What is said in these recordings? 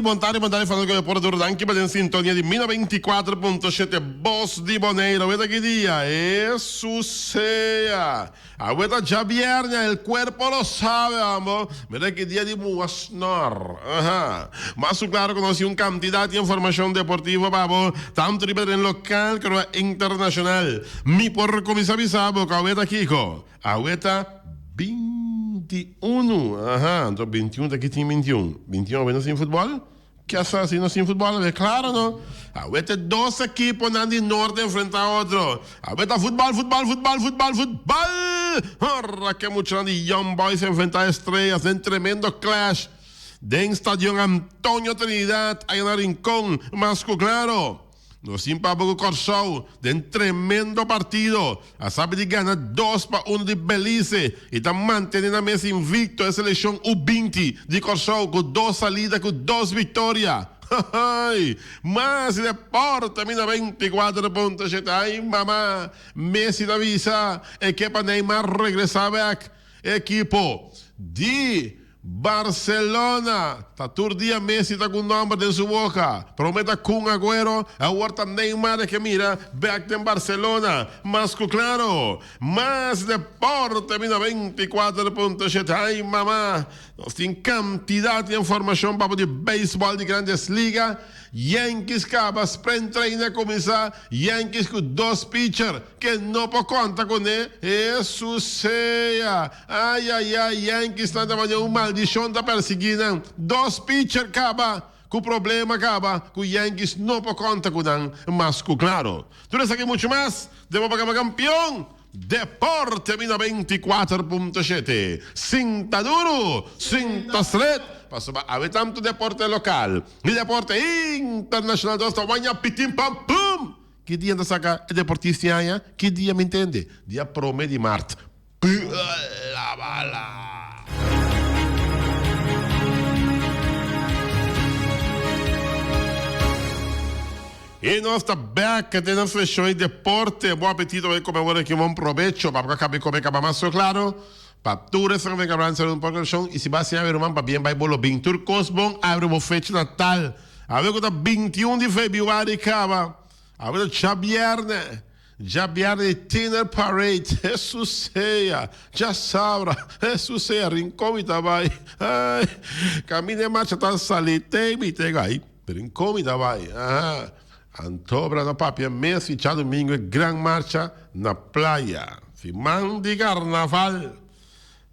Bontade, falando com o Deporte Danke, mas em sintonia de 1024.7, Voz de Boneiro. Vete que dia, isso seja. Agora já viernes, el cuerpo lo sabe, amor. Vete que dia de muasnor. Mas claro, conocí una cantidad de información deportiva, babo, tanto en local como internacional. Mi por comisar sabe que agora Kiko, agora 21. Então 21 daqui tem 21. 21 vendo sem futebol? Que assassino sem futebol? É claro, não? Agora 2 equipos na de norte enfrentar outro. Agora futebol. Ora, que muito de Young Boys enfrentar estrelas em tremendo clash. Den Estadio Antonio Trinidad, aí na Rincón, mas claro. No Zimbabwe Corsou, de un tremendo partido. A sabe de gana 2-1 de Belize. E está mantendo a mesa invicto a seleção U20 de Corsou, com 2 salidas, com 2 vitórias. Mas deporte, mina 24.7. Ai, mamá, Messi da visa. Equipa Neymar regresa back. Equipo de Barcelona, tá todo dia Messi tá com o nome de sua boca. Prometa com Agüero, agora Neymar que mira back em Barcelona. Mas claro, mais deporte, mina 24.7. Ai, mamá, nós tem quantidade de informação para o beisebol de grandes ligas. Yankees acaba sprint trainer começar. Yankees com 2 pitchers que não pode contar com ele. Isso seja. Ai, Yankees está de manhã uma maldição da perseguindo. 2 pitchers acaba. Com problema acaba. Com Yankees não pode contar com ele. Mas claro. Tudo isso aqui muito mais. Demos para campeão. Deporte mina 24.7. Cinta duro, cinta straight. Passou a tanto deporte local e deporte internacional. Nós estamos a pitim pam pum. Que dia anda saca é deportista aí? Que dia me entende? Dia promete de Marte. La bala. E nós está back de nas sessões de deporte. Bom apetite, vai comer agora aqui um provecho para acabar comer mais claro. Para tu restaurante vem cabran ser um pouco de chão e se vai se abrir para bem vai bolo bem turcos bom abre uma festa natal. Agora que 21 de fevereiro acaba. Agora já viernes dinner parade. Jesus seja, já sabra. Jesus seja rincón e tabai. Ai, caminho marcha tá salite me tega aí. Rincón e tabai. Antobra na papia mês e já domingo é gran marcha na praia. Fimão de carnaval.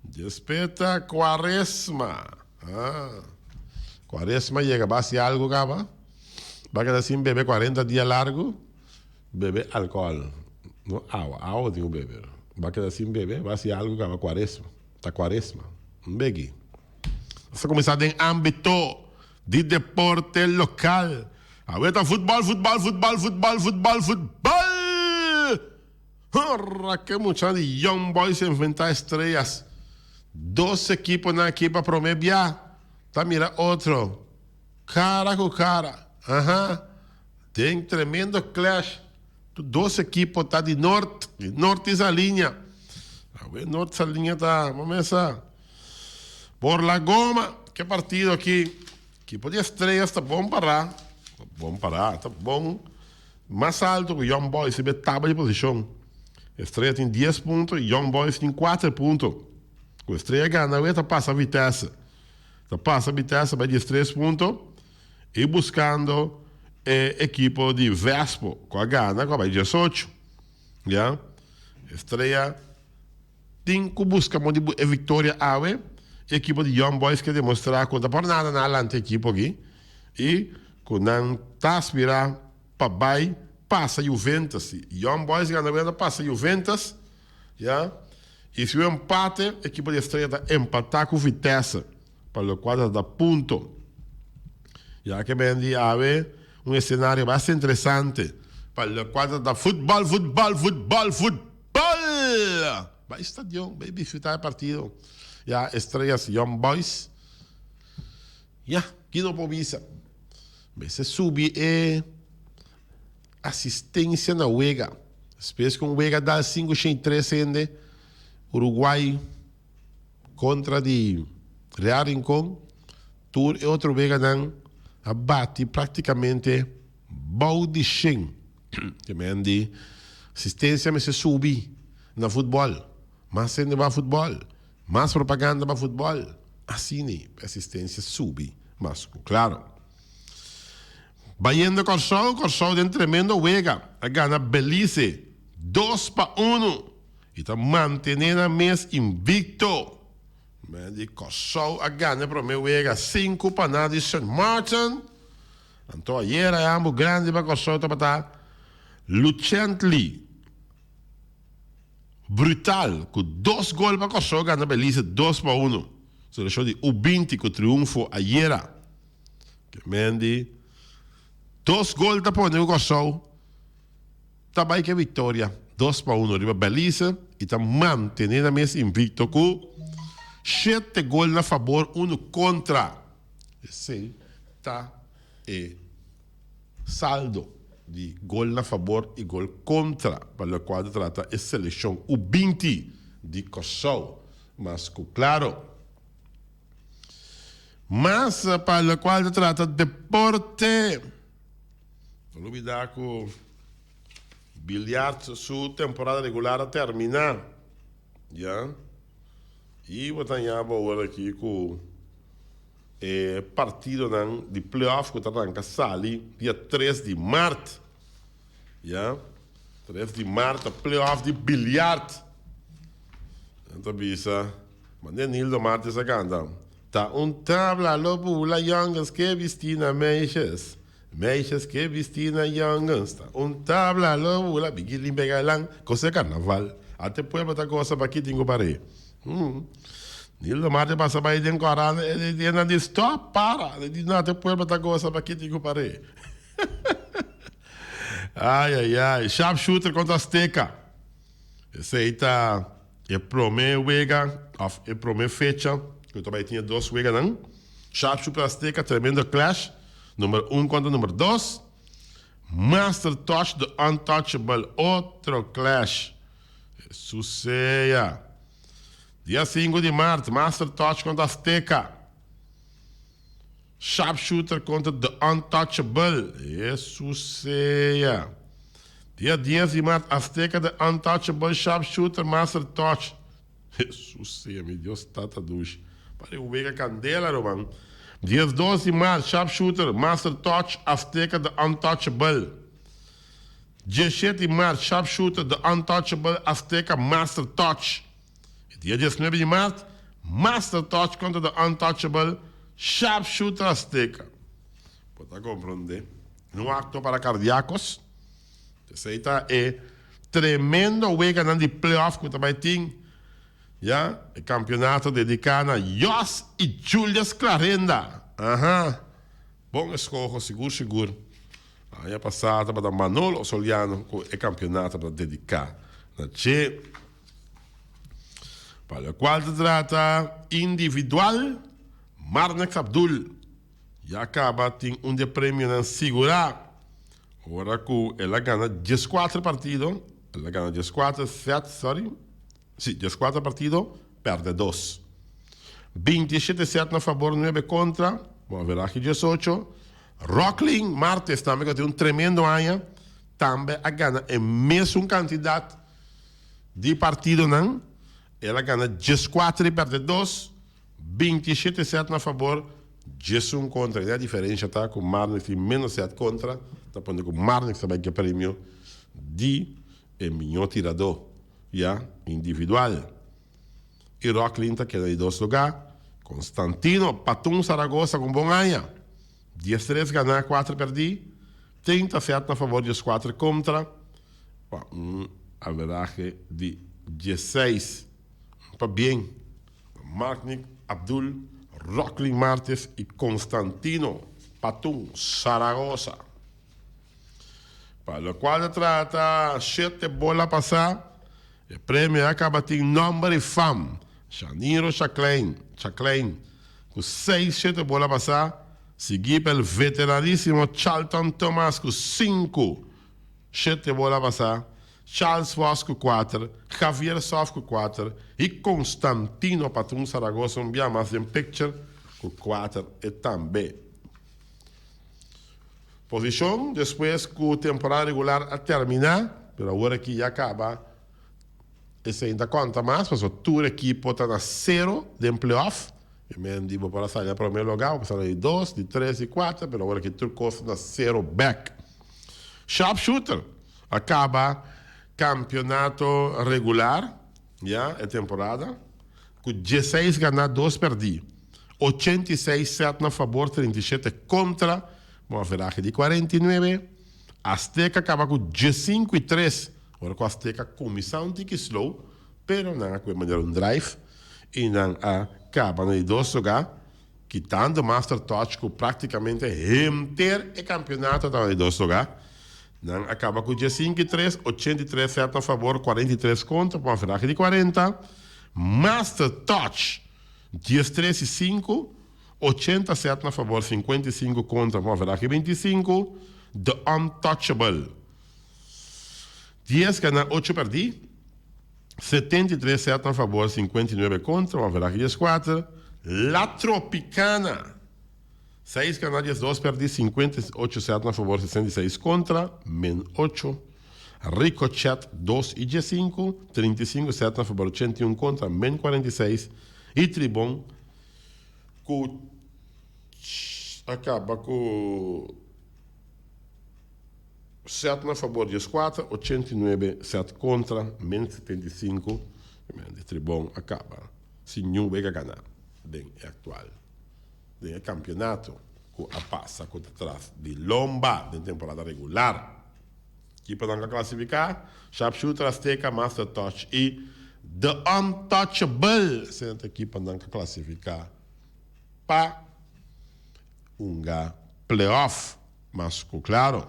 Despeta Quaresma. Quaresma llega, va a hacer algo, caba. Va a quedar sin beber 40 días largo. Bebe alcohol. No agua tengo que beber. Va a quedar sin beber, va a hacer algo, caba. Quaresma. Está Quaresma. Un begui. Vamos a comenzar en ámbito de deporte local. Ahorita fútbol. Que mucha de Young Boys se enfrenta a estrellas. 2 equipos na equipa promedia. Tá, mira outro. Cara com cara. Tem tremendo clash. 2 equipos tá de norte. De norte essa linha. Norte essa linha tá. Vamos começar. Por la Goma. Que partido aqui. Equipo de estrelas tá bom parar. Tá bom. Mais alto que Young Boys. Se vê tábua de posição. Estrela tem 10 pontos. Young Boys tem 4 pontos. O Estrela gana, agora passa a vitesse. Vai de 3 pontos. E buscando equipo de Vespo. Com a gana, vai de 18. Yeah? Estrela tem que buscar uma vitória ave. Equipo de Young Boys que demonstrar conta por nada na alante equipo aqui. E quando não está aspirar para vai, passa Juventus. Young Boys gana, passa Juventus. Yeah? E se o empate, a equipe de Estrela empatar com Vitesse para o quadro da ponto. Já que vem a haver um cenário bastante interessante para o quadro da futebol. Vai estadio, vai disfrutar do partido. Já Estrelas Young Boys. Já, que não provisa. Você sube assistência na Uega. Espécie que o Uega dá 5-3 ainda. Uruguai contra de Real Rincón. Tour e outro Vega dan abate praticamente bau de 100. Que mendi assistência me se subi na futebol. Mas ainda vai futebol. Mais propaganda para futebol. Assim, né? Assistência subi. Mas, claro. Bayendo Corsol de tremendo Wega. A gana Belize. 2-1. E está mantendo a mês invicto. Mendi Corsol a gana para meu Wega. 5 para nada de St. Martin. Então, ayer é algo grande para Corsol. Está Lucently. Brutal, com 2 gols para Corsol, ganha Belize 2-1. Se deixou de U20 com triunfo ayer. Que mendi 2 gols da Pone Corsol. Também que vitória 2-1 riba Belize e está mantendo a mesa invicto com 7 gols a favor, 1 contra. Esse está saldo de gol a favor e gol contra, para o qual trata a seleção U20 de Corsol. Mas, claro, mas para o qual trata deporte, não olvidar que o bilhar sua temporada regular a terminar, já? E vou ter agora aqui com partido de playoff que arranca sali dia 3 de março. Ja? 3 de março, playoff de bilhard. Então, bisa, mas nem Nildo Martins a cantar. Tá tabla lobo jongens que vestina meisjes. Meisjes que vestina jongens. Tá tabla lobo la bigilin begalang. Cosa carnaval. Até põe para coisa para aqui tenho parei. Nildo Martins passa para aí dentro corana. Ele não diz stop, para. Ele diz não, até põe para coisa para aqui tenho parei. Ai. Sharpshooter contra Azteca. Esse aí tá. É primeiro wega, é primeira fecha. Eu também tinha 2 wegas, não? Sharpshooter Azteca, tremendo clash. Número 1 contra número 2. Master Touch the Untouchable, outro clash. Suceia. Dia 5 de março, Master Touch contra Azteca. Sharpshooter contra The Untouchable. Suceia. Dia 10 de março, Azteca The Untouchable, Sharpshooter, Master Touch. Suceia, meu Deus, tata duche. Para o Vega Candela, Roman. Dia 12 de março, Sharpshooter, Master Touch, Azteca The Untouchable. Dia 7 de março, Sharpshooter, The Untouchable, Azteca, Master Touch. Dia 19 de março, Master Touch contra The Untouchable, Sharpshooter Azteca. Pode compreender? No acto para cardíacos. Esse aí é tremendo wega de playoff que também tem. Já? O campeonato dedicado a Jos e Julius Clarenda. Bom escolho, seguro. Aí a passada para Manolo Soliano, com o campeonato para dedicar. Para o qual se trata individual, Marnex Abdul. Já acaba, tem de prêmio na segurar. Agora que ela ganha 14 partidos. Ela ganha 14 partidos, perde 2. 27-7 a favor, 9 contra. Vamos ver aqui 18. Rocklin Martes também, que tem tremendo ano. Também a ganha a mesma quantidade de partidos, não? Ela ganha 14 e perde 2. 27-7 a favor, 11 contra. E a diferença está com o Marnex tem menos 7 contra. Está pondo que o Marnex também que prêmio de melhor tirador, individual. E Rocklin está quedando em 2 lugares. Constantino, Patum Saragossa com bom ano. 13 ganhar, 4 perder. 37 a favor, 4 contra. Average de 16. Para bem. Marnex, Abdul, Rocklin Martes e Constantino, Patum Saragossa. Para o qual trata 7 bolas a passar, o prêmio acaba em número de fama. Janiro Chaclain, com 6-7 bolas a passar, seguido pelo veteraníssimo Charlton Thomas, com 5-7 bolas a passar, Charles Voss com 4, Javier Sof com 4 e Constantino Patum Saragossa, mais em picture, com 4 e também. posición, después que temporada regular a terminar, pero ahora que ya acaba, ese ainda conta más, pues tu equipo está a 0 de playoff, e me digo para sair a primeiro lugar, passar de 2, de 3 e 4, pero agora que tu costa na 0 back. Sharpshooter acaba campeonato regular, já, a temporada, com 16 ganhar, 2 perder. 86 7 na favor, 37 contra, uma vantagem de 49. Azteca acaba com 15 e 3. Agora com a Azteca começou um tique slow, pero não com maneira drive. E não acaba no 2 lugar, quitando Master Touch, que praticamente inteiro o campeonato está no 2 lugar. Não acaba com 15 e 3, 83 7 a favor, 43 contra, com uma vantagem de 40. Master Touch, 13 e 5, 87 a favor, 55 contra, com uma vantagem de 25. The Untouchable, 10 ganhar, 8 perder. 73 7 a favor, 59 contra, uma vantagem de 4. La Tropicana, 6 ganhar, 2 perder, 58 7 a favor, 66 contra, men 8. Ricochet, 2 e 5, 35 7 a favor, 81 contra, men 46. E Tribon, acaba com 7 a favor, 4, 89 7 contra, men 75. De Tribon acaba. Se nenhum vai ganhar, bem, é atual. Bem, é campeonato, com a passa contra trás de lomba, de temporada regular. Que podem classificar, Sharpshooter, Azteca, Master Touch e The Untouchable. Senta aqui para classificar para um playoff, mas claro.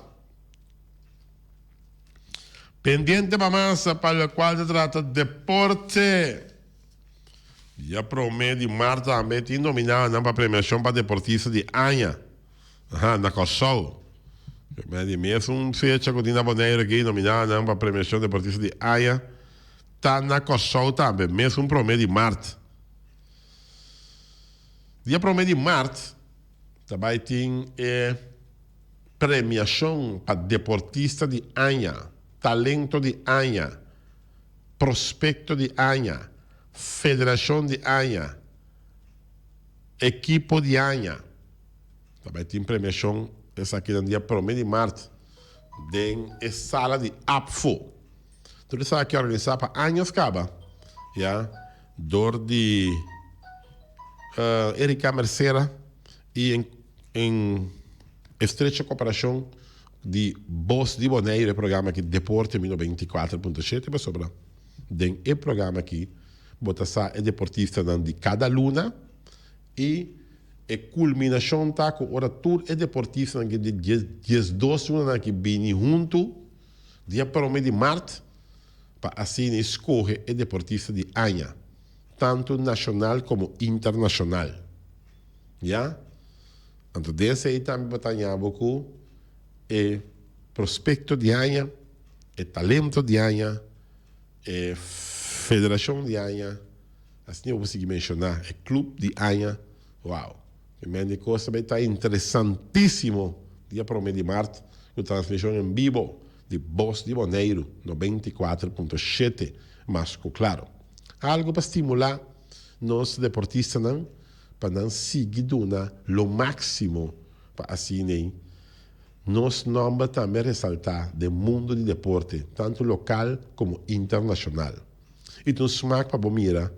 Pendiente massa para o qual se trata de deporte. Dia promedio de março também tem nominado para a premiação para deportista de Anha. Na Kosovo. Mesmo fecha que tinha boneiro aqui nominado para a premiação de deportista de Anha. Está na Kosovo também, mesmo promedio de março. Dia promedio de março também tem premiação para deportista de Anha. Talento de Anha, prospecto de Anha, federação de Anha, equipo de Anha. Também tem premiação, essa aqui no dia 1º de março, em sala de APFO. Tudo isso aqui organizado para Anhas Caba, já, dor de Erika Mercera e em estreita cooperação de Voz de Boneiro, o programa aqui Deporte 24.7, mas sobra. Den o programa aqui, botar é deportista de cada luna e a culminação tá com ora tudo é deportista de 12 lunas que vêm junto, dia 1º de março, para assim escolher o deportista de Anha, tanto nacional como internacional. Já? Então, desse aí também botar em aboco é prospecto de Anha, é talento de Anha, é federação de Anha, assim eu vou conseguir mencionar, é clube de Anha. Uau! A coisa vai estar interessantíssimo dia 1º de março, com transmissão em vivo de Voz de Boneiro 94.7, mas claro, algo para estimular nós deportistas não, para não seguir o máximo para assim nós vamos também ressaltar do mundo de deporte, tanto local como internacional. E tu smack para mira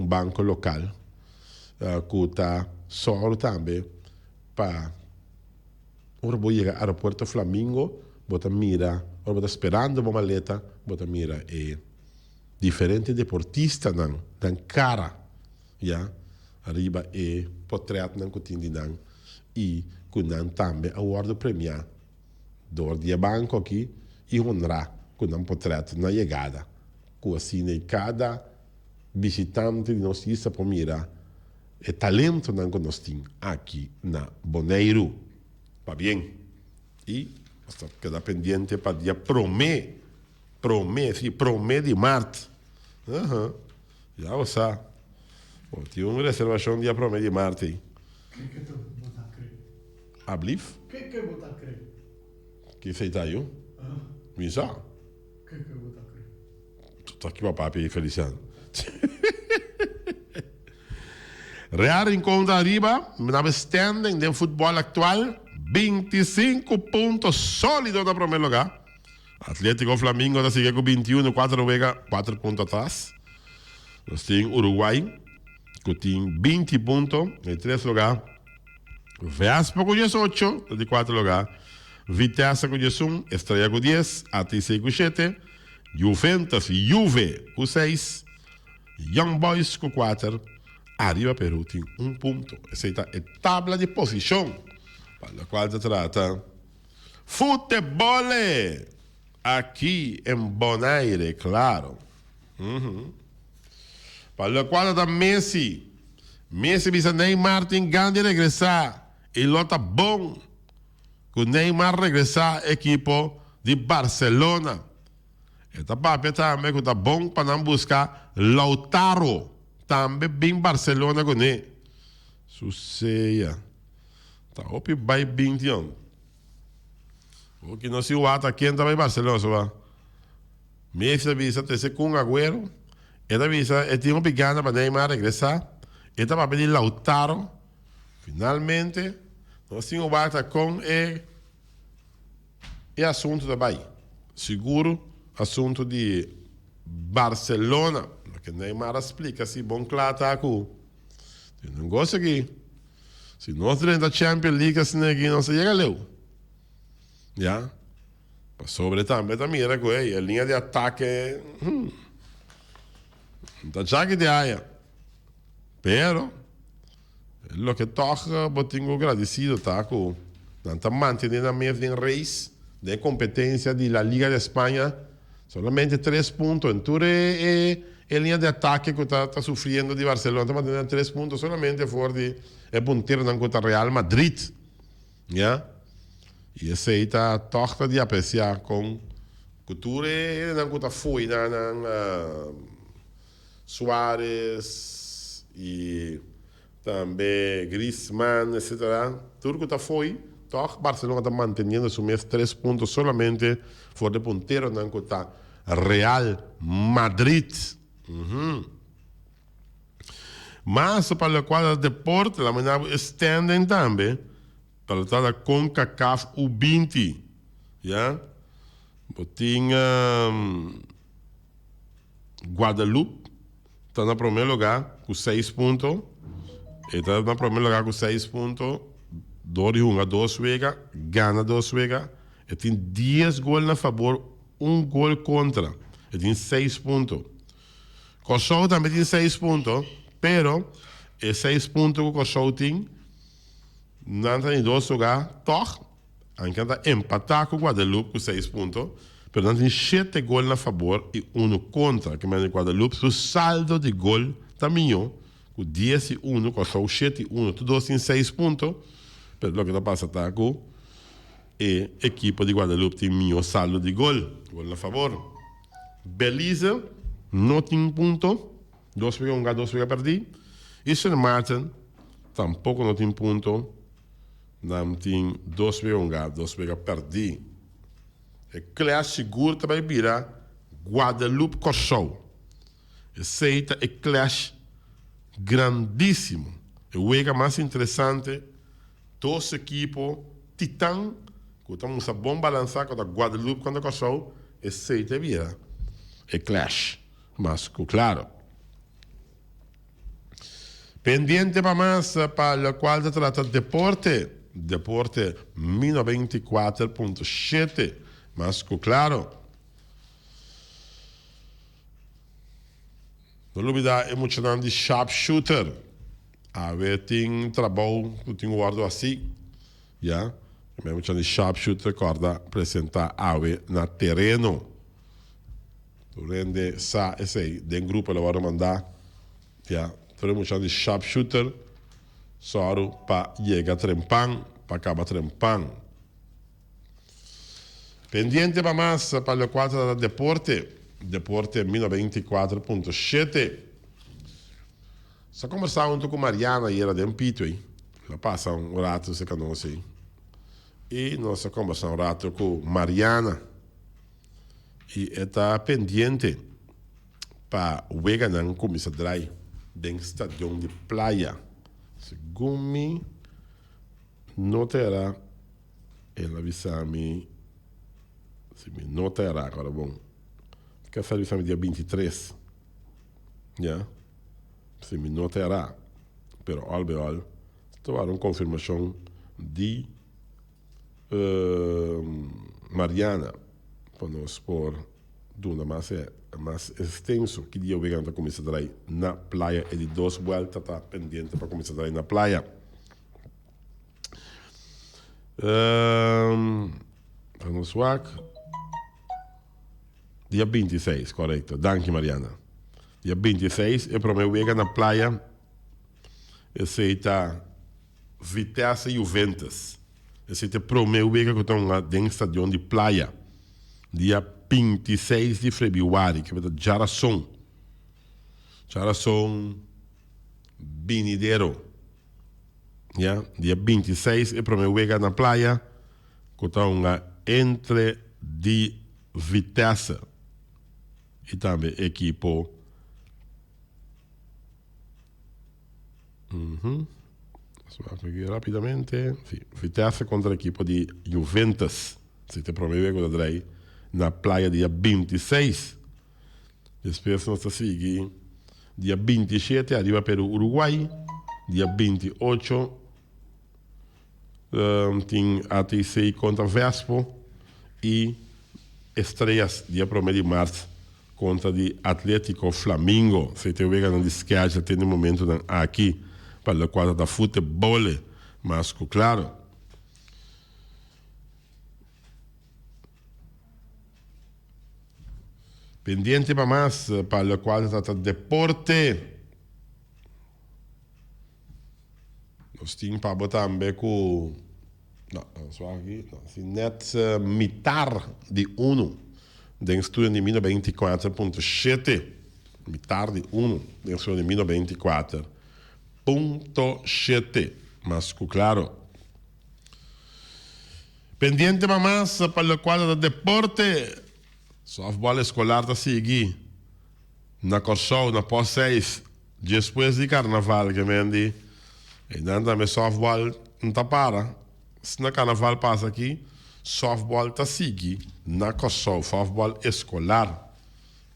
banco local que está só também para ora vou chegar ao aeroporto Flamingo, bota mira, ora bota esperando uma maleta, bota mira e diferente deportista não, dan cara, já, arriba e portrait não que tem não e kunang também award premiar do dia banco aqui e honrar kunang portrait na chegada com assim cada visitante de nós isso para mirar o talento não que nós temos aqui na Boneiro, tá bem? E basta quedar pendiente para dia promê de março. Já você tem uma reservação dia promê de março aí. Ablif? Que botar crer? Que feita aí? Misa? Que botar crer? Tu tá aqui pra papi, Feliciano. Real encontra arriba, na standing do futebol atual, 25 pontos sólidos no primeiro lugar. Atlético Flamengo está seguindo com 21, 4 pontos atrás. Nós temos Uruguai, que tem 20 pontos em 3 lugares. Vespa com 18, de 4 lugares. Vitesse com 11, Estrela com 10, ATC com 7, Juventus, Juve com 6, Young Boys com 4. Arriba Peru tem 1 ponto. Essa é a tabela de posição para a qual se trata futebol aqui em Bonaire, claro. Para a qual está Messi. Messi diz Neymar tem ganho de regressar. E lo tá bom que o Neymar regressar à equipe de Barcelona. Esta papel também que tá bom para não buscar Lautaro. Também bem Barcelona com ele. Suceia. Tá opi vai 21. O que não se o ata quem também Barcelona só va. Messi avisa ter com Agüero. Ela avisa é tem uma pegada para Neymar regressar. Esta papel de Lautaro. Finalmente, nós temos o ata com e assunto também. Seguro, assunto de Barcelona. Que Neymar explica se bom claro tá aqui. Tem um negócio aqui. Se nós temos a Champions League assim aqui, não se chega leu. Já? Sobre também mira com a linha de ataque tá já que de área. Pero lo que toca, eu tenho agradecido tá com tá mantendo a mesma race de competência de la Liga de Espanha. Solamente 3 pontos. Então a linha de ataque que está sofrendo de Barcelona está mantendo 3 pontos solamente fora de punteiro na contra Real Madrid. Yeah? E esse aí está torta de apreciar com cultura na contra foi na Suárez e também Griezmann, etc. Tudo que está foi, Barcelona está mantendo os mesmos 3 pontos solamente fora de punteiro na contra Real Madrid. Mas para o quadro de deporte, la manhã standing também para o da CONCACAF U20, já? Tinha Guadalupe está no primeiro lugar com 6 pontos. Está no primeiro lugar com 6 pontos. Dori a 2 vezes, gana 2 vezes. E tem 10 gols a favor, 1 gol contra. E tem 6 pontos. Kosovo também tem 6 pontos, pero os 6 pontos que o Kosovo tem, não tem 2 lugares, toch, ainda empatar com o Guadalupe com 6 pontos, pero não tem 7 gols a favor e 1 contra, que o Guadalupe, o saldo de gol também, com 10 e 1, Kosovo 7 e 1, todos têm 6 pontos, pero o que está passando com a equipe de Guadalupe tem melhor saldo de gol a favor. Belize, não tem ponto, 2 vezes ganhar, 2 vezes perder. E Sint Maarten, tampouco não tem ponto, não tem 2 vezes ganhar, 2 vezes perder. E classe seguro também vira Guadalupe Kosovo. Esse é classe grandíssimo. E o que mais interessante, todos os equipos, Titã, que estamos a bom balançar com a Guadalupe quando Kosovo, esse vira. É clash, mas claro. Pendiente para mais para o qual se trata de deporte 1024.7, mas claro. Não olvidar emocionante de sharpshooter. A ver, tem trabalho que eu tenho guardado assim, já? Emocionante de sharpshooter, acorda apresentar a ver na terreno. Rende sa esse aí, den grupo ela vai mandar, já, teremos de sharpshooter, só para chegar trempang, para acabar trempang. Pendiente para mais para o quadro da deporte 1024.7. Só conversava com Mariana e era de Pito aí, ela passa rato se conosce. E nós conversamos um rato com Mariana. E está pendente para o Weganan começar a drai dentro do estádio de praia. Segundo me, não terá. Ela avisa-me. Se me não terá, agora bom. Que essa avisa-me dia 23. Já? Se me não terá. Pero, all be all, estou a uma confirmação de Mariana para nós por duna mais extenso que dia o para começar a ir na praia e de 2 voltas está pendente para começar a ir na praia. Para nós dia 26, correto. Danke, Mariana. Dia 26 é para o meu na praia. Esse está Vitesse Juventus. Esse é para o meu que estão lá dentro do estádio de praia. Dia 26 de februário, que vai dar Jarason. Jarason Binideiro. Yeah? Dia 26 é para o meu na praia. Que estão lá entre de Vitesse. E também equipo. Aqui rapidamente. Sì. Vitesse contra a equipe di Juventus. Se te promete que andrei na praia dia 26. Depois nós seguimos. Dia 27 arriva para o Uruguai. Dia 28 tem ATC contra Vespo. E estreias dia 1 de março contra de Atlético Flamengo. Se te vega no disquete até no momento aqui. Para o quadro da futebol, mas claro. Pendiente para mais para o quadro da deporte. Nós temos para botar também com. Não, só aqui. Net mitar de 1. Den estudo de 1924.7. Mitar de 1. Den estudo de 1924. .7, mas claro. Pendiente para mais para o quadro do deporte. Softball escolar da seguir. Na Corsol, na pós-6. Depois de carnaval, que mendi. E não também softball não está para. Se na carnaval passa aqui, softball está seguir. Na Corsol, softball escolar.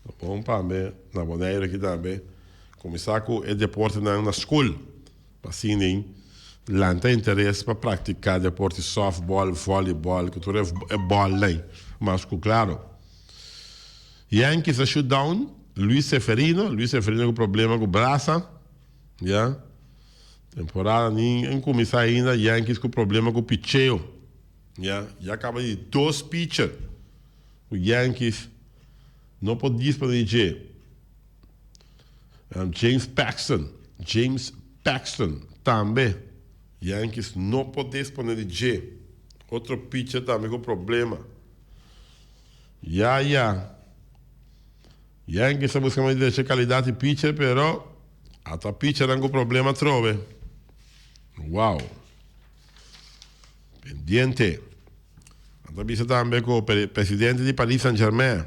Tá bom para mim, na Boneira aqui também. Começar com o deporte na escola. Assim, lá tem interesse para praticar deporte softball, voleibol, que tudo é bola, mas claro. Yankees a shutdown, Luis Seferino com problema com o braço. Yeah? Temporada nem começar ainda, Yankees com problema com o picheo. Yeah? Já acaba de 2 pitchers. O Yankees não pode disponível. James Paxton também. Yankees não pode disponer de G. Outro pitcher também com problema. Yankees está buscando de qualidade de pitcher, pero até pitcher tem com problema trove. Uau. Pendiente. Até vista também com o presidente de Paris Saint-Germain.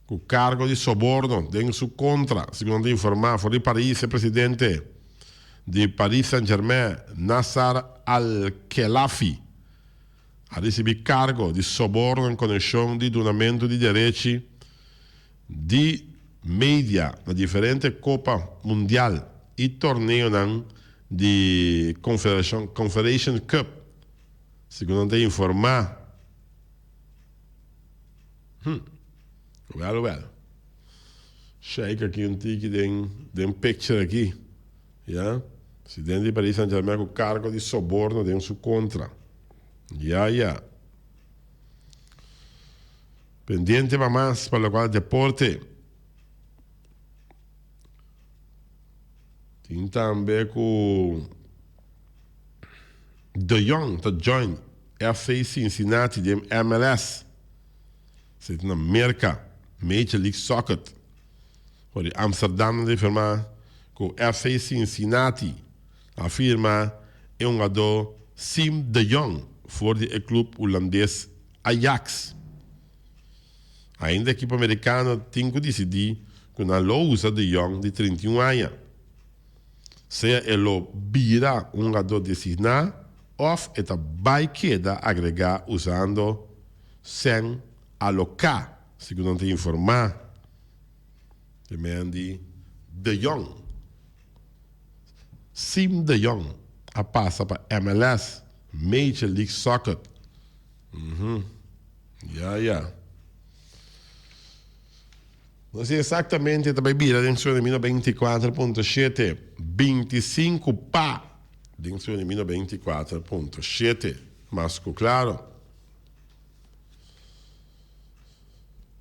Com cargo de soborno em sua contra, segundo informar, foi de Paris, o presidente de Paris Saint-Germain, Nasser Al-Khelaifi, a receber cargo de soborno em conexão de donamento de direitos de mídia na diferente Copa Mundial e torneio de Confederation Cup, segundo informar. Well. Check aqui um tique de picture aqui. Yeah? Presidente de Paris Saint-Germain com cargo de soborno de sua contra. Pendiente para mais para o qual deporte. Tem também com De Jong, the join FC Cincinnati de MLS. Você tem na América. Major League Soccer. Voor de Amsterdam de firma com FC Cincinnati. A firma é um jogador Sim de Jong. voor de club holandês Ajax. Ainda a equipe americana tem que decidir que não usa de Jong de 31 anos. Se ele vira jogador designado ou ele vai quedar agregar usando sem alocar, segundo te informar. De Jong. Sim de Jong a passa para MLS, Major League Soccer. Não sei exatamente, também vira dentro de 24.7, 25 pá, dentro de 24.7, mas claro.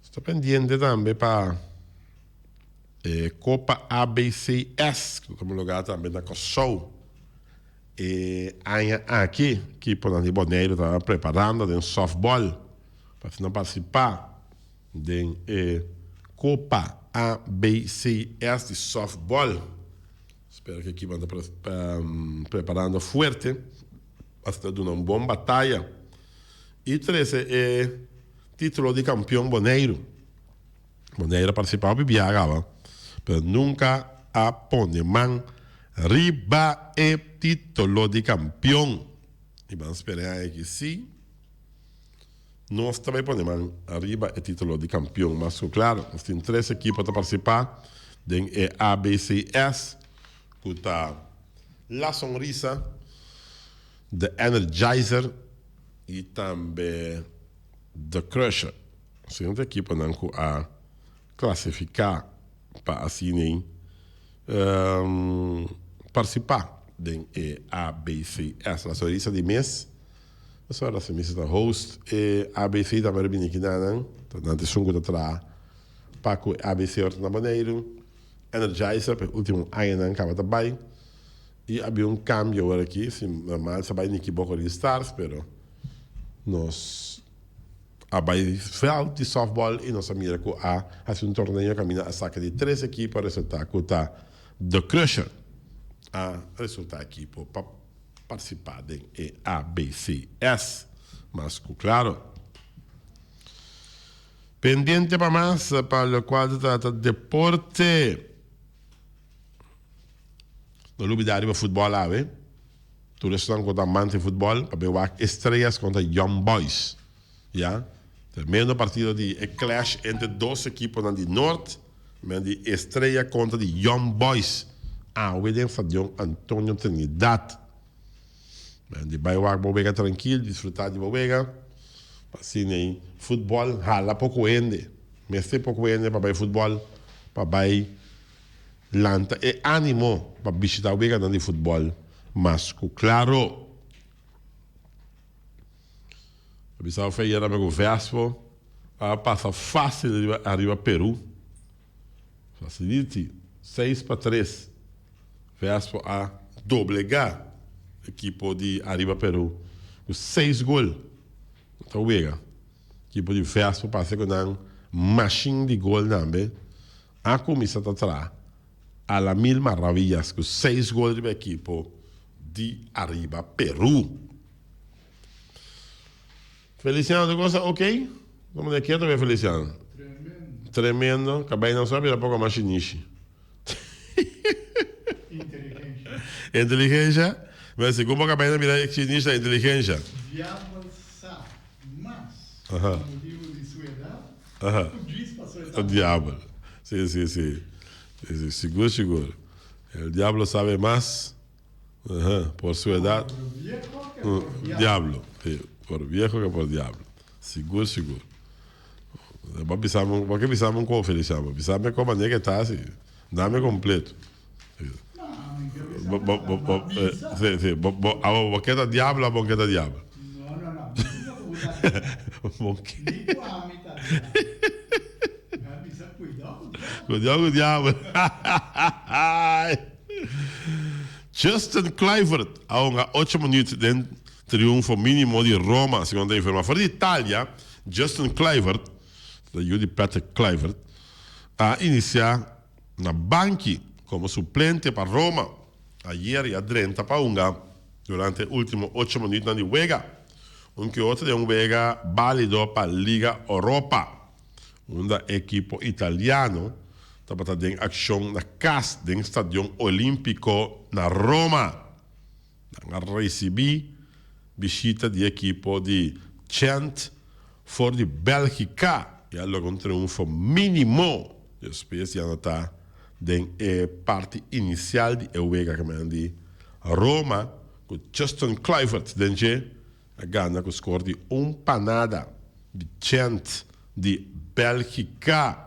Estou pendente também para Copa ABCS, que estamos lugar também na Kosovo. E aqui, que o Nani Boneiro estava preparando de softball, para não participar de Copa ABCS de softball. Espero que a equipe ande preparando forte, para estar dando uma boa batalha. E 13 é título de campeão Boneiro. Boneiro participava de Biagava, mas nunca a Poneman riba e título de campeão. E vamos esperar aí que sim. Nós também podemos arriba o título de campeão, mas claro, nós temos 3 equipes para participar da ABCS, que está La Sonrisa, The Energizer e também The Crusher. São equipes que a classificar para assim participar da ABCS. La Sonrisa de mês. Essa era a semissa da host e ABC também bem aqui não, tanto sungo da tra Paco ABC orta na maneiro Energizer per último ano acaba também e havia cambio agora aqui, sim, normal sabe nem que pouco de stars, pero nós abai fel de softball e nós mira que a torneio caminha a saca de 3 equipes resultar que tá The Crusher a resultar aqui para participar de ABCS, mas claro, pendiente para mais para o quadro trata de deporte. No lugar de arriba futebol lá, ve? Tu estão contra amante de futebol para ver estrelas contra Young Boys, já? Termino partido de clash entre 2 equipes de norte, mas de estreia contra de Young Boys. O Stadion Antônio Trinidad. De vai bobega tranquilo, desfrutar de bobega. Assim, né? Futebol, hala pouco ende. Mas tem pouco ende para ver futebol, para ver lanta. E ânimo para visitar o bobega de futebol. Mas, claro, a Bissau feia era meu Vespo, passa fácil arriba Peru. Facilite, 6-3. Vespo a doblegar equipe de Arriba Peru. 6 gols. Então, vega. Equipe de Vespo passa com uma machine de gol também. A comissão está atrás. A la mil maravilhas. Com 6 gols de equipe de Arriba Peru. Feliciano, tu gosta ok? Vamos de quieto, meu Feliciano. Tremendo. Tremendo. Acabei não sabe, era pouco machiniche. Inteligência. Inteligência. Mas como acabei de virar chinista da inteligência. Diabo sabe, mas, Aham. por motivo de sua idade, Aham. o diz para sua O idade. diabo. Sim, sim, sim. Seguro, seguro. O diabo sabe mais. Por sua idade. Por viejo que por diabo. Diablo. Sí, por viejo que por diablo. Seguro, seguro. Porque pisamos com Feliciano. Pisamos com a maneira que está assim. Dá-me completo. Não, em que eu Sim, sim. A boqueta diablo, a boqueta diablo. Não, não, não. Não vou botar Boqueta. nem com a mitad. Vai precisar cuidar com o Cuidado, diabo. Justin Kluivert, a 8 minutos de triunfo mínimo de Roma, segundo a informação. Fora de Itália, Justin Kluivert, da Judy Patrick Kluivert, a iniciar na banchi como suplente para Roma. Ayer e a 30 para Unga, durante os últimos 8 minutos de Vega. que outro é vega válido para a Liga Europa. Equipo italiano estava em ação na casa do Estádio Olímpico na Roma. Recebi visita de equipo de Gent for de Bélgica. E allora un triunfo mínimo. Depois já está den parte inicial de Ewega que Roma com Justin Kluivert denje a Ghana que score de panada de Gent de Bélgica.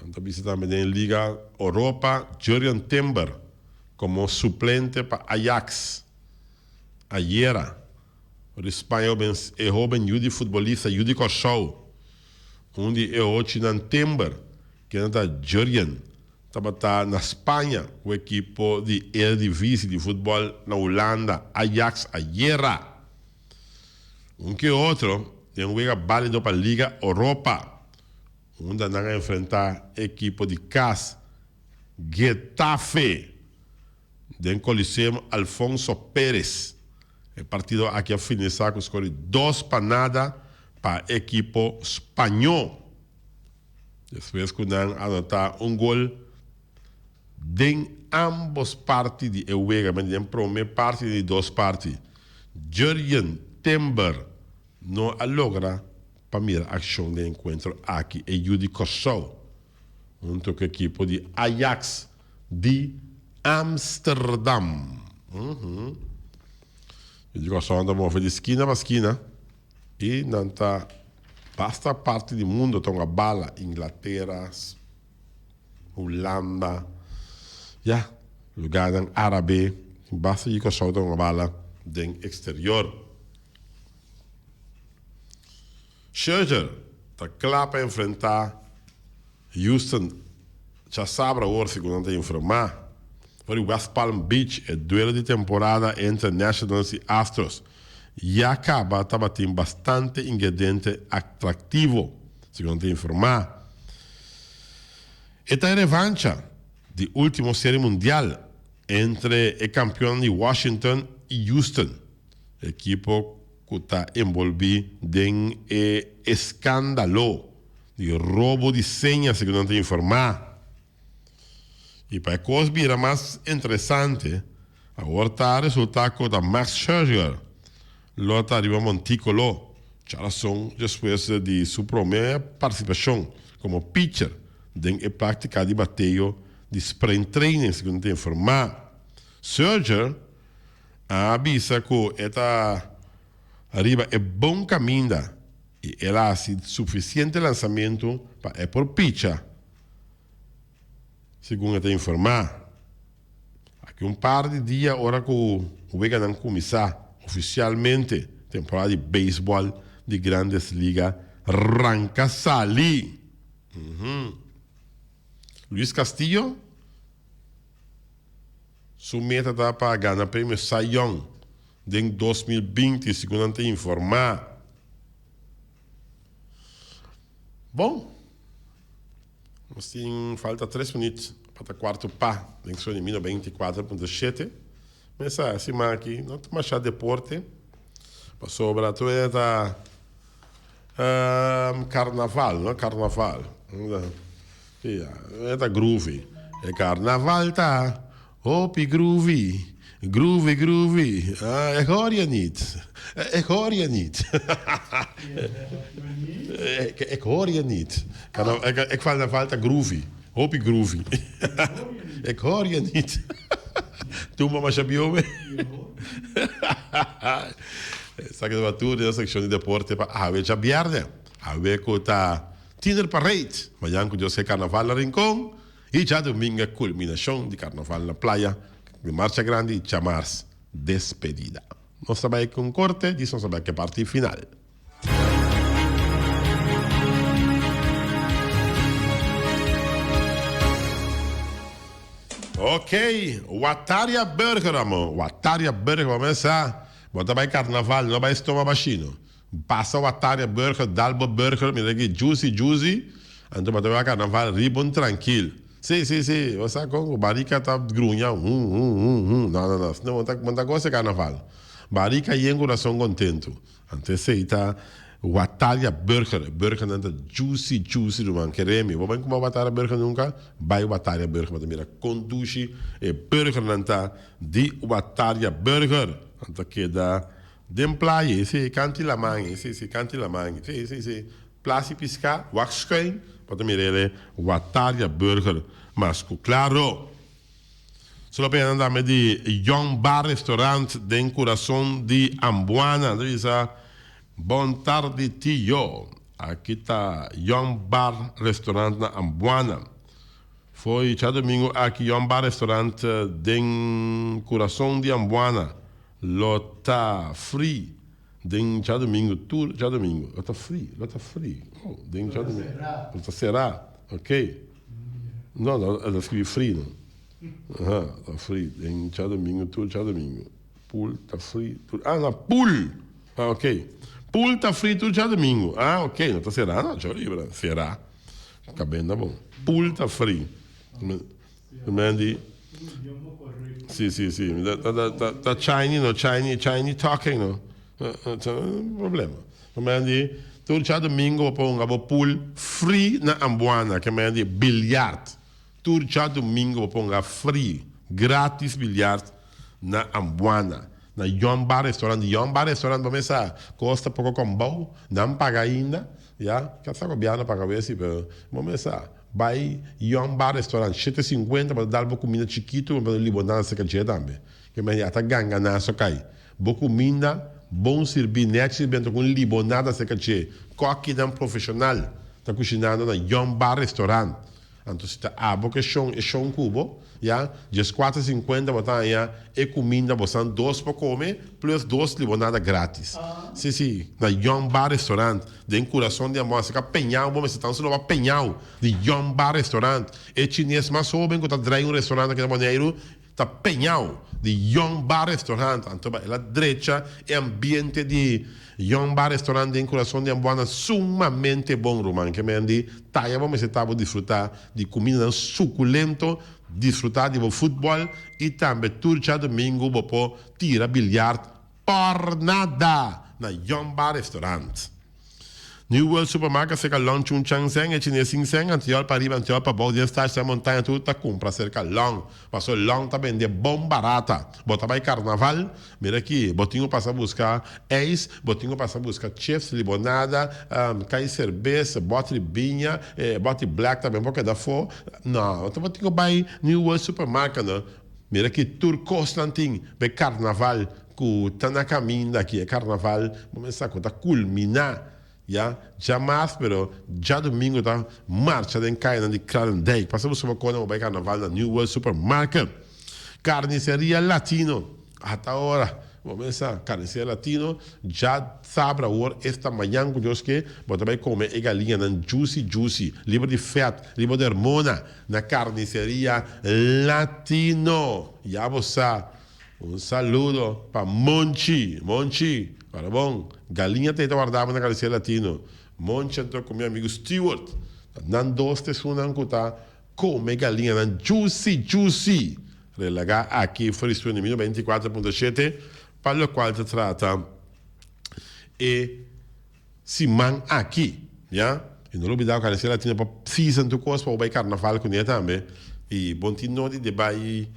Então visitamos em Liga Europa Jurgen Timber como suplente para Ajax. Ayer o espanhol é jovem Judy futebolista Judy Corsau. Onde é hoje na Timber que está Jurgen estava na Espanha o equipo de Eredivisie de futebol na Holanda Ajax ayer. Que outro tem juega válido para a Liga Europa. Onde van a enfrentar equipo de casa Getafe del Coliseo Alfonso Pérez. El partido aquí a finalizar con score 2-0 para equipo español. Después que han anotado un gol de ambos partes de Ewega, mas de primeira parte de duas partes. Jurgen Timber não logra para mirar a ação de encontro aqui e Judy Corsau, junto com a equipe de Ajax de Amsterdam. Judy Corsau anda movendo de esquina para esquina e não está basta parte do mundo tem a bala Inglaterra, Holanda, lugar árabe, basta Judy Corsau tem a bala do exterior. Scherzer está claro para enfrentar Houston. Já sabe agora, segundo a informar, para o West Palm Beach, o duelo de temporada entre Nationals e Astros. E acaba, estava tendo bastante ingrediente atrativo, segundo a informar. Esta é a revanche da última série mundial entre o campeão de Washington e Houston. Equipo que está envolvido em escândalo de roubo de senhas, segundo a informar. E para a coisa vira mais interessante, agora está o resultado da Max Scherzer. Lá está arriba Montículo, já são depois de sua primeira participação como pitcher em prática de bateio de sprint training, segundo a informar. Scherzer avisa que esta arriba é bom caminho e ela ha sido suficiente lançamento para por pitcher, segundo a informar. Aqui par de dias, hora que o Vega não começar oficialmente temporada de beisebol de grandes ligas, arranca sali. Luis Castillo, sua meta está para ganhar o prêmio Cy Young em 2020, segundo a informar. Bom, assim, falta 3 minutos para o quarto pá, em que são de 24.7. Mas assim, aqui, não tem mais deporte. Passou para toda carnaval, não? Carnaval. É groovy. É carnaval, tá? Hopi groovy. Groovy. É horia niet. É horia niet. É horia niet. Ik carnaval tá groovy. Hopi groovy. É horia niet. Tu mama chabiome. Essa que é a da secção de deporte para a já vierde. A ver que tá Tinder Parade. Amanhã que eu sei carnaval na Rincón e já domingo culminação de carnaval na praia de Marcha Grande e chamar-se despedida. Nós trabalhamos com corte, diz não saber que parte final. Ok, Wataria Burger, amor. Wataria Burger, vamos começar. Bota vai carnaval, não vai tomar baixinho. Passa o Wataria Burger, Dalbo Burger, me dá aqui juicy. Então bota vai carnaval, ribon tranquilo. Sim, você com o Barica tá grunhão. Não. Não, manda gosta carnaval. Barica e em coração contento. Anteceita o Atalha Burger. Burger não tá juicy do man. Queremos. Vou bem como a Batalha Burger nunca. Vai o Batalha Burger. Mas mira, conduce e Burger não tá de o Batalha Burger. Anta queda demplaie. Sim, canti la mangue. Sim, canti la mangue. Sim. Place piscar, waxschuin. Para mirele o Batalha Burger. Mas claro. Solo per andare di Young Bar Restaurant den coração de Ambuana. Dice, bon tardi tio. Aqui está Young Bar Restaurant na Ambuana. Foi já domingo aqui Young Bar Restaurant den coração de Ambuana. Lota free. Den já domingo, tour já domingo. Lota free. Oh, den já domingo. Lota será. Ok. Não, ela escreve free, não. Tá free. Em já domingo, tudo já domingo. Pool tá free. Tudo. Não, pool. Ok. Pool tá free, tudo já domingo. Ok. Não tá será? Não, já livra. Será? Cabendo, tá bom. Pool tá free. Mandi. Sim. Tá Chinese talking, não. Problema. Mandi. Tudo já domingo, vou pool free na Ambuana, que mandi bilhard. Tudo já domingo ponga free, grátis bilhar na Ambuana, na Young Bar Restaurant. Young Bar Restaurant, vamos a costa pouco com bom, não paga ainda, já, que está copiando para ver se, vamos a vai Young Bar Restaurant, 7,50 para dar uma comida chiquito, para limonada seca também, que me já está ganga na só cai, boa comida, bom servir, net com limonada seca coque não profissional, está cozinhando na Young Bar Restaurant. Então, se a boca é um cubo, já, dias 4,50 botar aí, e comida, você 2 para comer, plus 2 limonada grátis. Sim, na Young Bar Restaurant, de coração de amor, você quer penhal, você está só penhal, de Young Bar Restaurant, e chinês, mas só bem que está drai restaurante aqui na maneira, está penhal, de Young Bar Restaurant, então, ela direita, é ambiente de Young Bar Restaurant em coração de Ambuana sumamente bom, Roman. Que me andi, vamos estar a desfrutar de comida suculento, desfrutar de futebol e também turcha domingo, vou tirar bilhar por nada na Young Bar Restaurant. New World Supermarket cerca lunch un changzeng e chinês sing antiol para riba antiol para bom dia estar essa montanha tudo tá compra cerca long passou long tá vender bom barata bota vai carnaval mira aqui botinho passa buscar ex botinho passa buscar chips limonada cai cerveja bote binha bote black também boca da fo não então botinho vai New World Supermarket não mira aqui tour Constantin be carnaval que tá na caminho daqui é carnaval vamos a contar culminar jamais, pero já domingo tá marcha de Caina de Clarendale. Passamos uma coisa no carnaval da New World Supermarket. Carniceria Latino. Até agora, vamos a Carniceria Latino. Já sabe a hora, esta manhã, que Deus que você vai comer a galinha na juicy, livre de fat, livre de hormona, na Carniceria Latino. Já você, saludo para Monchi. Para bom, galinha tem guardada na Carniceria Latino. Monte entrou com meu amigo Stewart. Nan dois te sunan kuta come galinha nan juicy. Relagar aqui foi isso no 24.7 para o qual se trata e se man aqui, já? E não olvidar a Carniceria Latino para season tu coisa para o carnaval com ele também. E bom tino de bai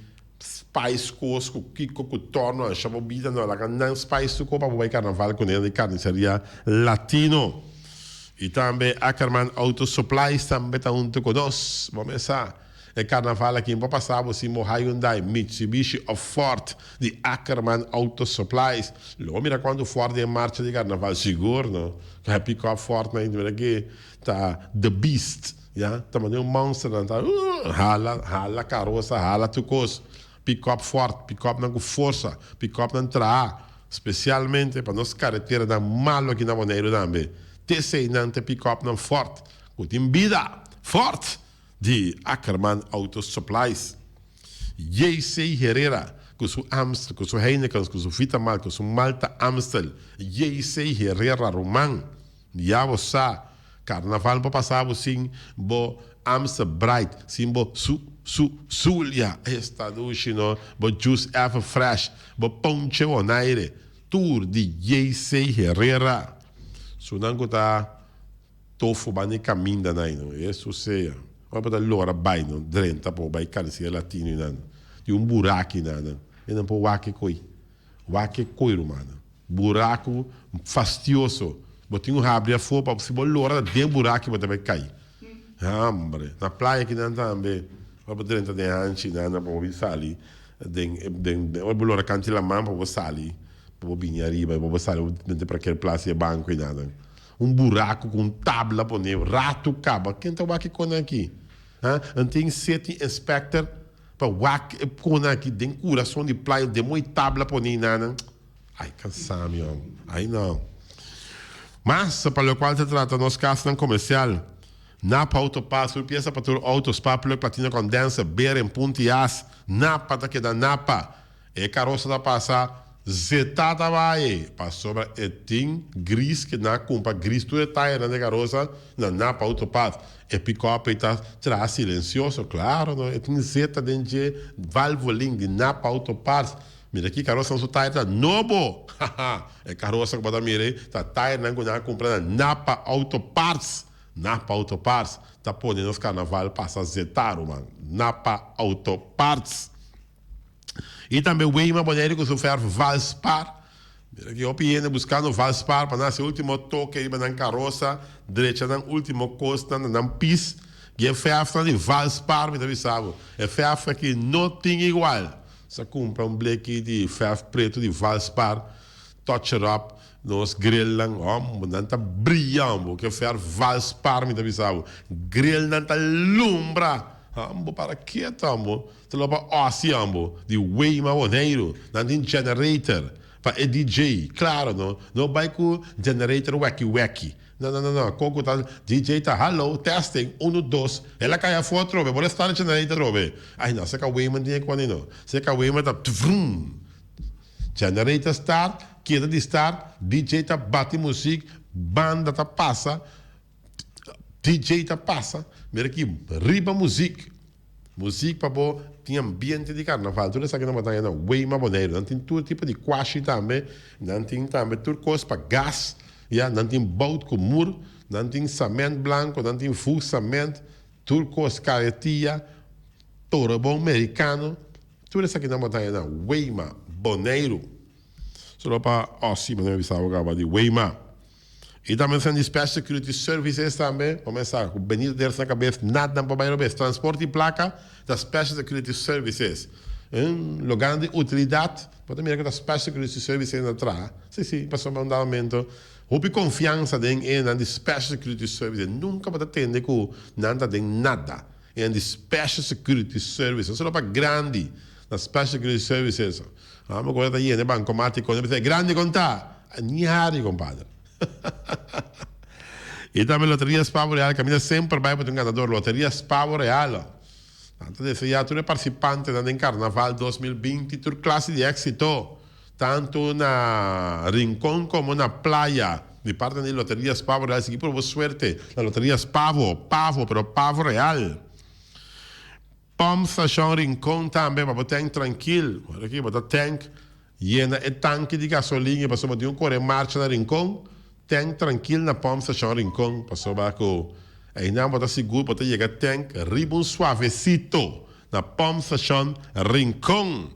spice coisa que torno a chama vida não lá não spice tu coisa para o carnaval com ele de Carniceria Latino. E também Ackerman Auto Supplies também está junto conosco. Vamos começar. É carnaval aqui em passar você Hyundai, Mitsubishi ou Ford de Ackerman Auto Supplies. Logo mira quando Ford é em marcha de carnaval seguro, não? Que é pick up Ford, né? Que tá The Beast, já? Tá mandando monster, não? Tá hala carroça, hala tucos. Pick up Ford, pick up com força, pick up não tra, especialmente para nossa carretera da malo aqui na maneira também. T6 pick-up não forte, com vida forte de Ackerman Auto Supplies. J.C. Herrera, com seu Amstel, com seu Heineken, com seu Vitamal, com seu Malta Amstel. J.C. Herrera Roman, já você, carnaval para passar assim, bo Amsterdam Bright, simbo Zulia, esta douche, no, bo juice even fresh, bo ponche onaire, tour de J.C. Herrera. Sunango ta tofu bani caminda nai, no, isso seja. Mas para lora bai, no, drenta po bai carcia latino inan, de buraco inan, e não po wake koi romana, buraco fastioso, botinho abre a fopa, se bo lora de buraco bota vai cair. Hambre, na praia que não também, para drenta de anchi, nana po vi sali, o bolora canti la mão para sali, para vir arriba, para sali, para aquele place banco e nada. Buraco com tábua por nele, rato caba. Quem está aqui aqui? Tem 7 inspector para o aqui tem coração de praia, de muito tábua por nele, nada. Ai, cansame, homem. Ai, não. Mas, para o qual se trata, nosso caso comercial, Napa Autopass, pieza para o autos, para platina condensa, beira em puntias, Napa da que da Napa, e carroça da passar, zetada vai, passou para etim gris que na compra gris tu detalhe na carroça, na Napa Autopass, e pick-up está traz silencioso, claro, não, etim zeta dentro valvolim de Napa Autopass. Mira aqui, carroça não está tá novo, é carroça que pode mirar, tá tire na compra na Napa Autopass. Napa Autoparts, tá podendo os carnaval passa zetaro, mano. Napa Autoparts. E também o Weima Boneiro que sofreu Valspar. Aqui eu pieno buscando Valspar para nascer o último toque aí na carroça, direita na última costa, na pis. E é feafra de Valspar, me deve saber. É feafra que não tem igual. Você compra bleque de feafra preto de Valspar, touch it up. Nós grellan, não está brilhando, que fer Valspar, me deve saber. Grill não está lumbra. Para que tambo? Te loba ossiambo, de Weima Boneiro, não tem generator. Para DJ, claro, não vai com generator wacky. Não. Coco tá, DJ tá, hello, testing, 1, 2. Ela cai a foto, trobe, vou estar no generator, trobe. Ai, não, se que a Weima tem quando não. Se que a Weima tá, vrum. Generator start, queda de start, DJ tá bate música, banda tá passa, DJ tá passa, mira aqui, riba música para bom, tem ambiente de carnaval, tudo isso aqui na montanha não, Weima Boneiro, não tem todo tipo de quashi também, não tem também turcos para gás, não tem bout com muro, não tem cimento branco, não tem full cimento, turcos caretia, toro bom americano, tudo isso aqui na montanha não, Weima Boneiro. Só para sim, mas não avisava o cara de Weima. E também são de Special Security Services também. Começar com o Benito deles na cabeça, nada para baixo bem. Transporte e placa da Special Security Services. Lugar de utilidade, pode mirar que da Special Security Services atrás. Sim, passou para um andamento. Houve confiança em Special Security Services. Nunca pode atender com nada de nada. Em Special Security Services. Só para grande. Da Special Security Services. Vamos agora aí, né, banco mático, né, grande contar. Niari, compadre. E também Loterias Pavo Real, caminha sempre vai para um ganador. Loterias Pavo Real. Tanto decía, tu eres participante en Carnaval 2020, tu clase de éxito, tanto na Rincón como na playa. De parte de Loterias Pavo Real, seguí por vos suerte. La Loterias Pavo, pero Pavo Real. Pom Station Rincón também, para botar tranquilo. Olha aqui, botar tank, llena o tanque de gasolina, para botar um correr marcha na Rincón. Tank tranquilo na Pom Station Rincón, para botar com... Aí não botar seguro, botar chegar tank, ribbon suavecito, na Pom Station Rincón.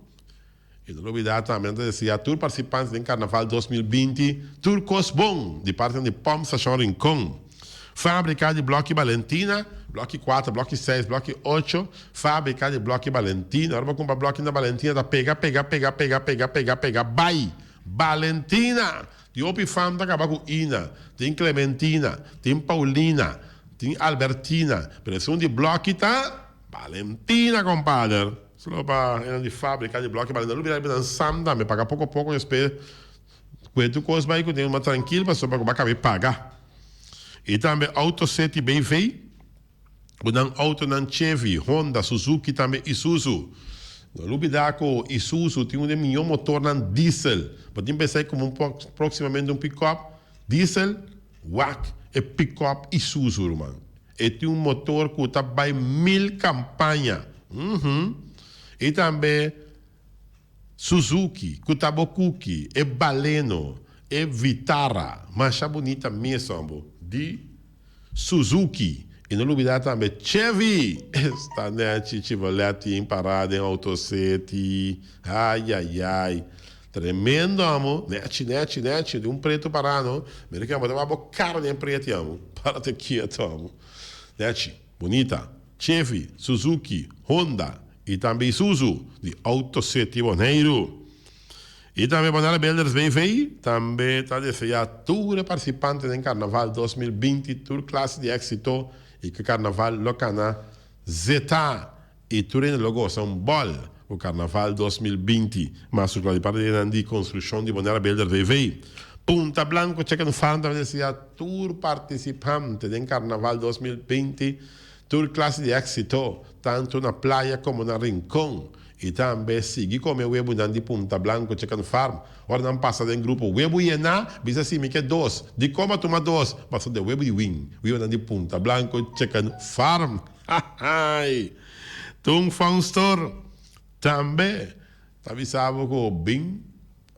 E não olvidar também, decía, tour participantes em Carnaval 2020, Turcos Bom, de parte de Pom Station Rincón. Fábrica de Bloco Valentina, Bloco 4, Bloco 6, Bloco 8, fábrica de Bloco Valentina. Agora vou comprar Bloco da Valentina, da pega, vai, Valentina. De Opifam, da acabar com Ina, tem Clementina, tem Paulina, tem Albertina. Pressão de Bloco tá, Valentina, compadre. Só para de fábrica de Bloco Valentina. Não virar dançando, me pagar pouco a pouco, eu espero. Quanto coisa vai, que eu tenho uma tranquila, para só para acabar pagar. E também auto sete bem feio. O auto não Chevy, Honda, Suzuki também Isuzu. No Lubidaco, Isuzu tem melhor motor na diesel. Pode pensar como proximamente pick-up diesel, WAC e pick-up Isuzu, mano. E tem um motor que está by 1000 campanha. E também Suzuki, Kutabokuki, e Baleno, e Vitara. Mancha bonita mesmo, de Suzuki. E não olvidar também Chevy. Está net, Chevrolet em parada em Autocity. Ai. Tremendo, amo. Net. De um preto parado. Americano, mas uma caro de preto, amo. Para te quieto, amo. Net, bonita. Chevy, Suzuki, Honda. E também Isuzu, de Autocity Boneiro. E também Bonara Belders VV, também está deseando todos os participantes do Carnaval 2020, toda classe de êxito, e que o Carnaval locana Zeta, e tudo logo são bol, o Carnaval 2020, mas o que parte de construção de Bonara Belders VV. Punta Blanco, checa no farm, também deseando todos os participantes do Carnaval 2020, toda classe de êxito, tanto na praia como na Rincón. E também seguir como o web de Punta Blanco, Chicken Farm. Ora não passa em grupo web e na, bisa assim, me quer dois. De como tomar dois, passa de web e win. Web de Punta Blanco, Chicken Farm. Tung Fun Store. Também, avisava que o bem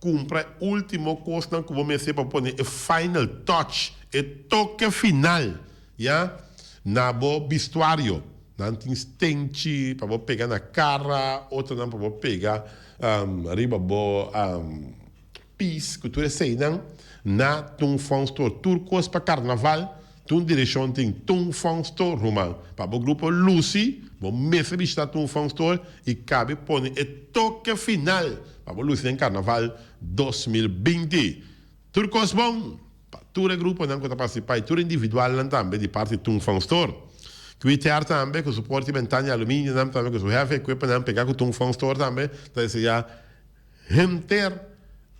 cumpre o último custo que vou meter para pôr o final touch, o toque final, já, na bo vestuário. Não tem stente para você pegar na cara, outra não para você pegar arriba bo pis, que tudo sei não. Na Tung Fun Store turcos para carnaval, tum direção tem Tung Fun Store rumang. Para o grupo Lucy, vou mesmo visitar Tung Fun Store e cabe pôr o toque final para o Lucy em carnaval 2020. Turcos bom, para todo o grupo não que está participando, todo individual também de parte de Tung Fun Store. Quitter também, com suporte ventana alumínio, também com o jefe, equipa, pegar com o Tung Fun Store também, então esse já renter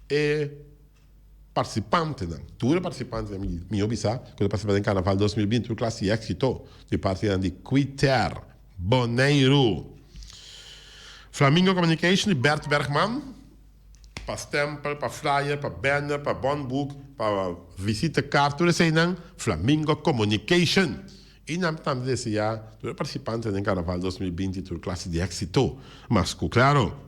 e participante, tudo participante, minha obisa, quando participante em Carnaval 2020, o classe éxito, de parte de Quitter, Boneiro. Flamingo Communication, de Bert Bergman, para stempel, para flyer, para banner, para bondbook, para visitekaart, tudo isso aí, Flamingo Communication. E nós também desejar todos os participantes do Carnaval 2020 toda classe de êxito, mas claro.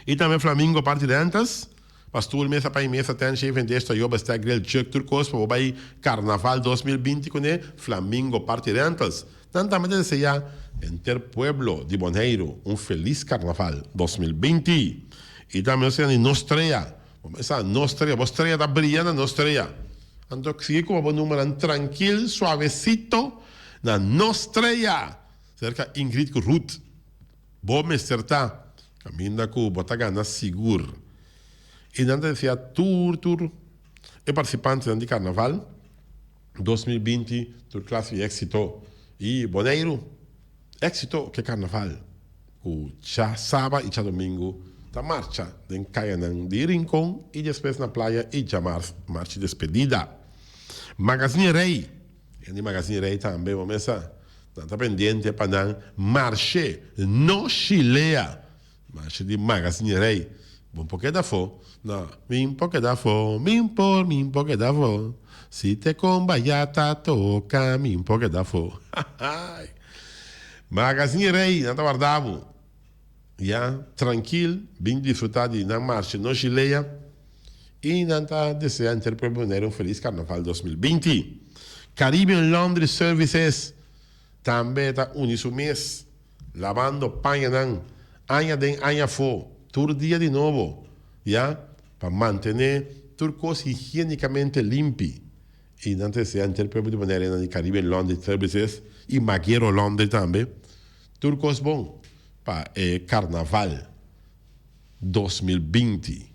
E também Flamingo parte de antes, pastor mesa para mesa tem chefe desta eu basta grill chuck turcos para o Carnaval 2020 com Flamingo parte de antes. Também desejar entre pueblo de Boneiro feliz Carnaval 2020. E também em Nostrea, Nostrea está brilhando Nostrea. Então, sigue como um número tranquilo, suavecito, na Nostrea, cerca Ingrid Ruth. Bom me acertar, caminha com Botagana seguro. E não decía tour, e participante do Carnaval 2020, tour classe de éxito. E Boneiro, éxito que Carnaval. O já sábado e já domingo, da marcha de Caianã de Rincón e depois na praia e já marcha de despedida. Magazine Rei, e no Magazine Rei também vamos estar pendente para não marche no Chilea, marche de Magazine Rei. Bom pouquinho da fo, não, me pouquinho da fo, me pouquinho da fo. Se te combaiata toca, me pouquinho da fo. Magazine Rei, não está guardado. Já, tranquilo, bem desfrutar de na marcha no Chilea e não está desejando ter para feliz Carnaval 2020. Caribbean Laundry Services também está unindo o mês, lavando panha não, anha den anha fo, todo dia de novo, já, para manter turcos higienicamente limpi. E não desejando ter para de Caribbean Laundry Services e Maguero Laundry também, turcos bom. Para Carnaval 2020.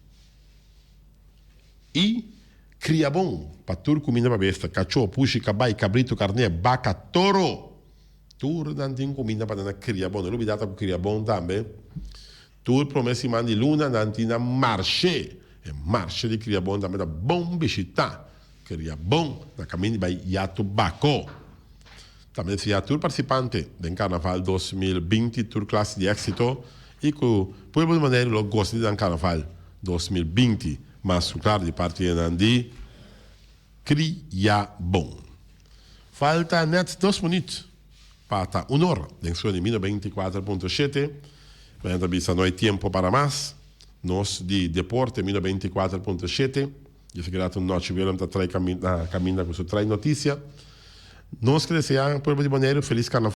E cria bom para tudo comida para besta, cachorro, puxi, cabai, cabrito, carne, vaca, toro. Tudo não tem comida para dar cria bom. Não olvidar que cria bom também. Tudo promessa de luna não tem na marché. Marché de cria bom também da bom visitar. Cria bom na caminho de Yatubaco. Também se há todo participante do Carnaval 2020, toda classe de éxito, e que o povo de maneira gosta de Carnaval 2020, mas claro, de parte de Nandi, cria bom. Falta net 2 minutos para 1 hora. Dentro de 24.7. Mas não há tempo para mais. Nós de deporte 24.7. Eu sei que uma noite viram para trazer caminho com sua notícia. Nós que desejamos, povo de Bonaire, feliz carnaval.